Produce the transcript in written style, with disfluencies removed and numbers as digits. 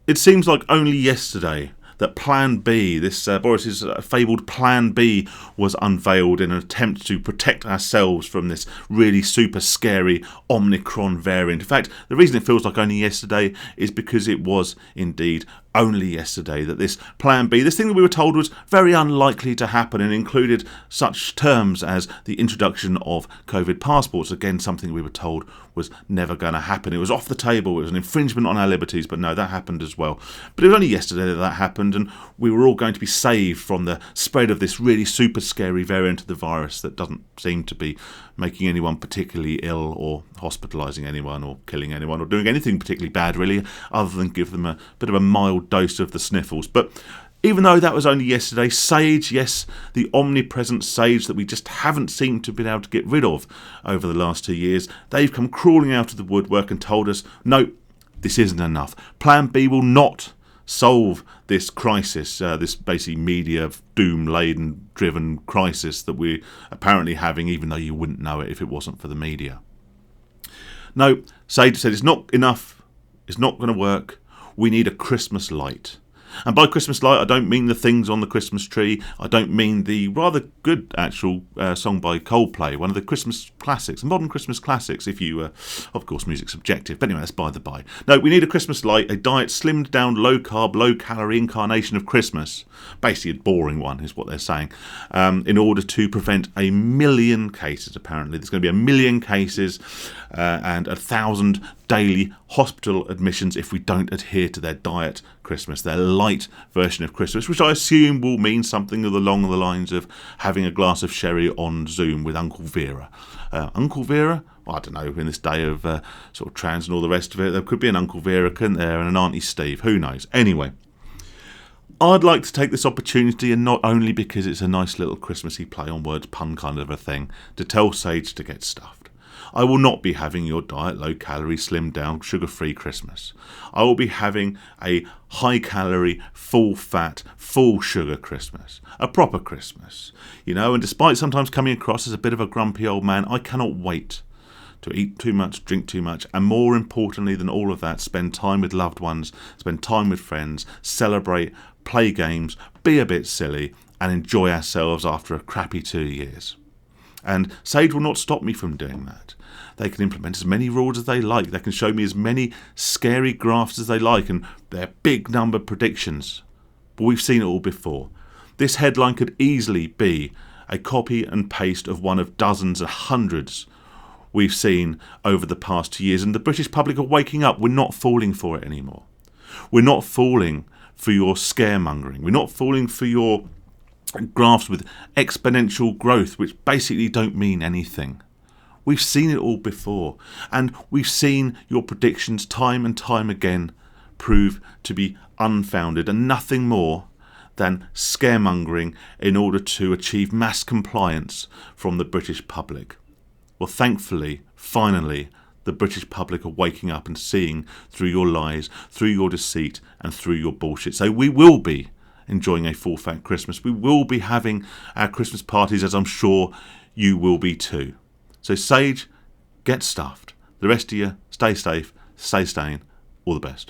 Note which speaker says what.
Speaker 1: It seems like only yesterday that Plan B, this Boris's fabled Plan B, was unveiled in an attempt to protect ourselves from this really super scary Omicron variant. In fact, the reason it feels like only yesterday is because it was indeed only yesterday that this Plan B, this thing that we were told was very unlikely to happen, and included such terms as the introduction of COVID passports. Again, something we were told was never going to happen. It was off the table. It was an infringement on our liberties, but no, that happened as well. But it was only yesterday that happened, and we were all going to be saved from the spread of this really super scary variant of the virus that doesn't seem to be making anyone particularly ill or hospitalising anyone or killing anyone or doing anything particularly bad, really, other than give them a bit of a mild dose of the sniffles. But even though that was only yesterday, Sage, yes, the omnipresent Sage that we just haven't seemed to have been able to get rid of over the last 2 years, they've come crawling out of the woodwork and told us, no, this isn't enough. Plan B will not solve this crisis, this basically media doom-laden driven crisis that we're apparently having, even though you wouldn't know it if it wasn't for the media. No, Sage said it's not enough, it's not going to work, we need a Christmas light. And by Christmas light, I don't mean the things on the Christmas tree. I don't mean the rather good actual song by Coldplay, one of the Christmas classics, modern Christmas classics, if you, of course, music's subjective. But anyway, that's by the by. No, we need a Christmas light, a diet slimmed down, low carb, low calorie incarnation of Christmas. Basically, a boring one is what they're saying. In order to prevent 1 million cases, apparently. There's going to be 1 million cases and 1,000 daily hospital admissions if we don't adhere to their diet Christmas, their light version of Christmas, which I assume will mean something along the lines of having a glass of sherry on Zoom with Uncle Vera. Uncle Vera? Well, I don't know, in this day of sort of trans and all the rest of it, there could be an Uncle Vera, couldn't there, and an Auntie Steve, who knows. Anyway, I'd like to take this opportunity, and not only because it's a nice little Christmassy play on words pun kind of a thing, to tell Sage to get stuffed. I will not be having your diet, low-calorie, slimmed-down, sugar-free Christmas. I will be having a high-calorie, full-fat, full-sugar Christmas. A proper Christmas. You know, and despite sometimes coming across as a bit of a grumpy old man, I cannot wait to eat too much, drink too much, and more importantly than all of that, spend time with loved ones, spend time with friends, celebrate, play games, be a bit silly, and enjoy ourselves after a crappy 2 years. And Sage will not stop me from doing that. They can implement as many rules as they like. They can show me as many scary graphs as they like and their big number predictions. But we've seen it all before. This headline could easily be a copy and paste of one of dozens and hundreds we've seen over the past 2 years. And the British public are waking up. We're not falling for it anymore. We're not falling for your scaremongering. We're not falling for your graphs with exponential growth, which basically don't mean anything. We've seen it all before, and we've seen your predictions time and time again prove to be unfounded and nothing more than scaremongering in order to achieve mass compliance from the British public. Well, thankfully, finally, the British public are waking up and seeing through your lies, through your deceit, and through your bullshit. So we will be enjoying a full fat Christmas. We will be having our Christmas parties, as I'm sure you will be too. So Sage, get stuffed. The rest of you, stay safe, stay sane. All the best.